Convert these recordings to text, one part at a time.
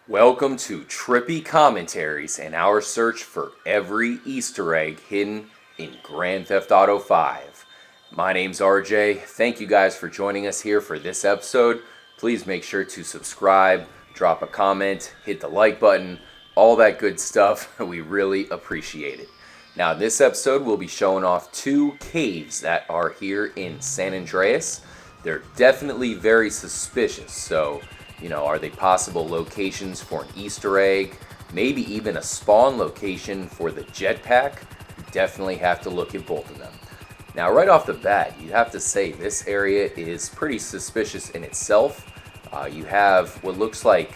Welcome to Trippy Commentaries and our search for every Easter egg hidden in Grand Theft Auto 5. My name's RJ. Thank you guys for joining us here for this episode. Please make sure to subscribe, drop a comment, hit the like button, all that good stuff. We really appreciate it. Now, this episode we'll be showing off two caves that are here in San Andreas. They're definitely very suspicious, so are they possible locations for an Easter egg? Maybe even a spawn location for the Jetpack? You definitely have to look at both of them. Now, right off the bat, you have to say this area is pretty suspicious in itself. You have what looks like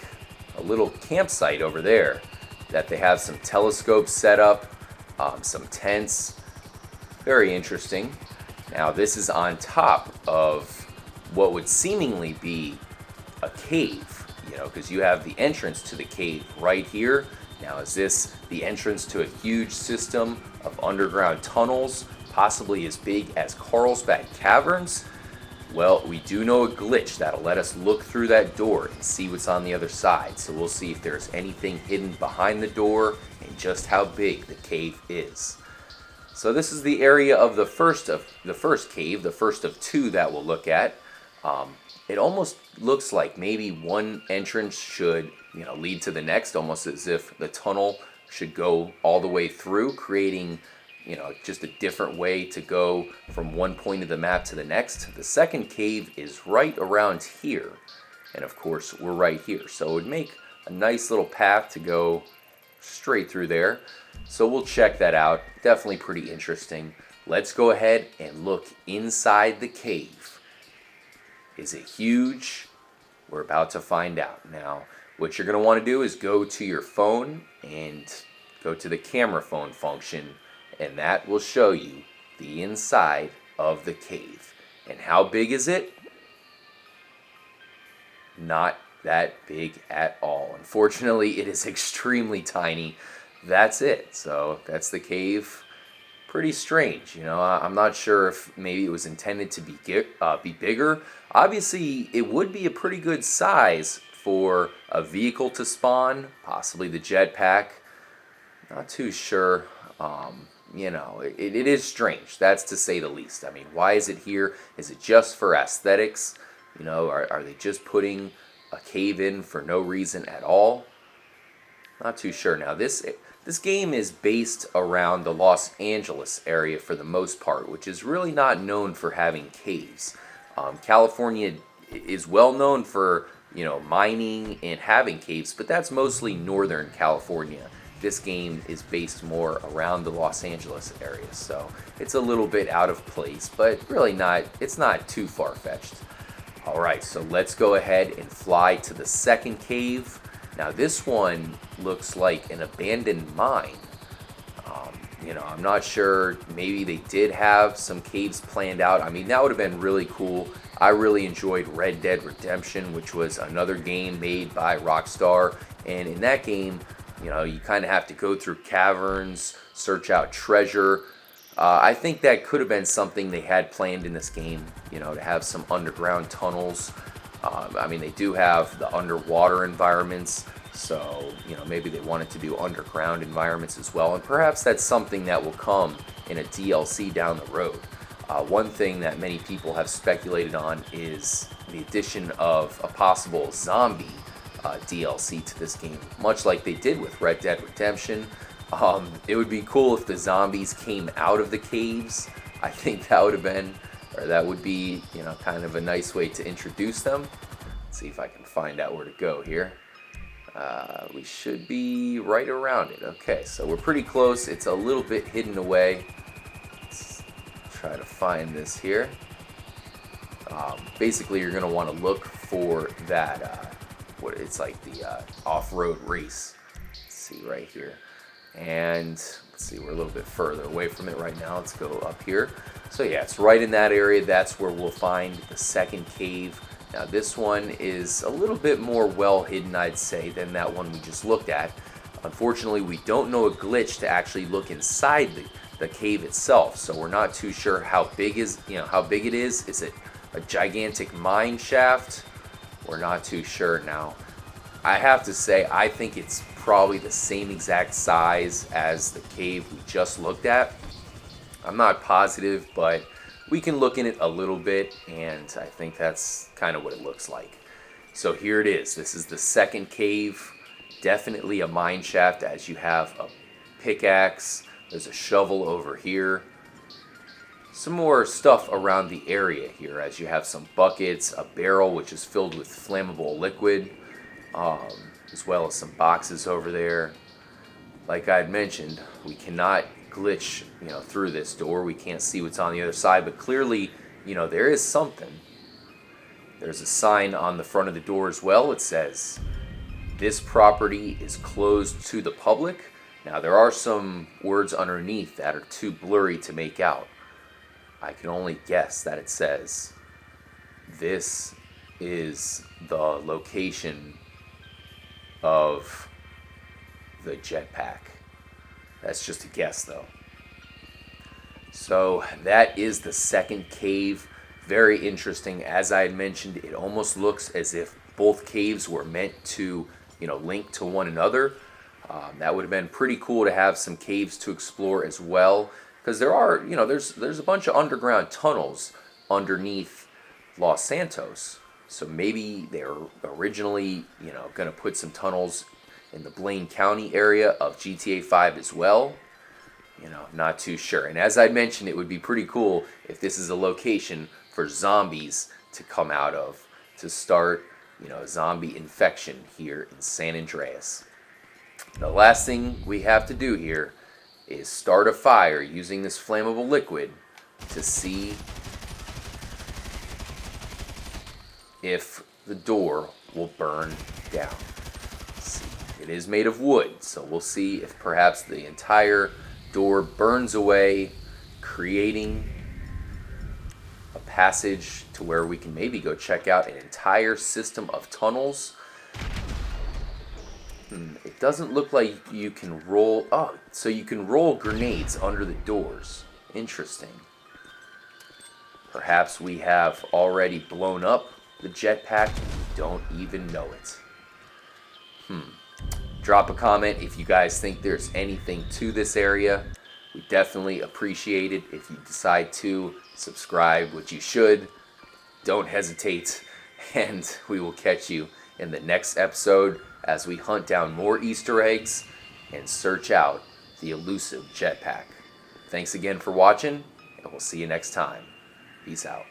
a little campsite over there that they have some telescopes set up, some tents. Very interesting. Now, this is on top of what would seemingly be a cave, because you have the entrance to the cave right here. Now, is this the entrance to a huge system of underground tunnels, possibly as big as Carlsbad Caverns? Well, we do know a glitch that'll let us look through that door and see what's on the other side. So we'll see if there's anything hidden behind the door and just how big the cave is. So this is the area of the first cave, the first of two that we'll look at. It almost looks like maybe one entrance should, lead to the next, almost as if the tunnel should go all the way through, creating, just a different way to go from one point of the map to the next. The second cave is right around here, and of course, we're right here. So it would make a nice little path to go straight through there. So we'll check that out. Definitely pretty interesting. Let's go ahead and look inside the cave. Is it huge? We're about to find out. Now, what you're going to want to do is go to your phone and go to the camera phone function, and that will show you the inside of the cave. And how big is it? Not that big at all. Unfortunately, it is extremely tiny. That's it. So that's the cave. Pretty strange, I'm not sure if maybe it was intended to be bigger. Obviously, it would be a pretty good size for a vehicle to spawn, possibly the Jetpack. Not too sure. It is strange, that's to say the least. I mean, why is it here? Is it just for aesthetics? Are they just putting a cave in for no reason at all? Not too sure. Now, this game is based around the Los Angeles area for the most part, which is really not known for having caves. California is well known for, mining and having caves, but that's mostly Northern California. This game is based more around the Los Angeles area, so it's a little bit out of place, but really it's not too far-fetched. All right, so let's go ahead and fly to the second cave. Now, this one looks like an abandoned mine. I'm not sure. Maybe they did have some caves planned out. I mean, that would have been really cool. I really enjoyed Red Dead Redemption, which was another game made by Rockstar. And in that game, you kind of have to go through caverns, search out treasure. I think that could have been something they had planned in this game, to have some underground tunnels. They do have the underwater environments, so, maybe they wanted to do underground environments as well, and perhaps that's something that will come in a DLC down the road. One thing that many people have speculated on is the addition of a possible zombie DLC to this game, much like they did with Red Dead Redemption. It would be cool if the zombies came out of the caves. I think that would be, kind of a nice way to introduce them. Let's see if I can find out where to go here. We should be right around it. Okay, so we're pretty close. It's a little bit hidden away. Let's try to find this here. Basically, you're going to want to look for that, it's like the off-road race. Let's see right here. And let's see, we're a little bit further away from it right now. Let's go up here. So yeah, it's right in that area. That's where we'll find the second cave. Now, this one is a little bit more well hidden, I'd say, than that one we just looked at. Unfortunately, we don't know a glitch to actually look inside the cave itself, so we're not too sure how big it is. Is it a gigantic mine shaft? We're not too sure now. I have to say, I think it's probably the same exact size as the cave we just looked at. I'm not positive, but we can look in it a little bit, and I think that's kind of what it looks like. So here it is. This is the second cave. Definitely a mine shaft, as you have a pickaxe. There's a shovel over here. Some more stuff around the area here, as you have some buckets, a barrel which is filled with flammable liquid, as well as some boxes over there. Like I had mentioned, we cannot glitch, through this door. We can't see what's on the other side, but clearly, there is something. There's a sign on the front of the door as well. It says, "This property is closed to the public." Now, there are some words underneath that are too blurry to make out. I can only guess that it says, "This is the location of the jetpack." That's just a guess, though. So that is the second cave. Very interesting. As I had mentioned, it almost looks as if both caves were meant to, link to one another. That would have been pretty cool to have some caves to explore as well, because there are, there's a bunch of underground tunnels underneath Los Santos. So maybe they're originally, going to put some tunnels in the Blaine County area of GTA 5 as well. Not too sure. And as I mentioned, it would be pretty cool if this is a location for zombies to come out of, to start, zombie infection here in San Andreas. The last thing we have to do here is start a fire using this flammable liquid to see if the door will burn down. See, it is made of wood, so we'll see if perhaps the entire door burns away, creating a passage to where we can maybe go check out an entire system of tunnels. It doesn't look like you can roll... Oh, so you can roll grenades under the doors. Interesting. Perhaps we have already blown up the jetpack and we don't even know it. Drop a comment if you guys think there's anything to this area. We definitely appreciate it if you decide to subscribe, which you should. Don't hesitate, and we will catch you in the next episode as we hunt down more Easter eggs and search out the elusive jetpack. Thanks again for watching, and we'll see you next time. Peace out.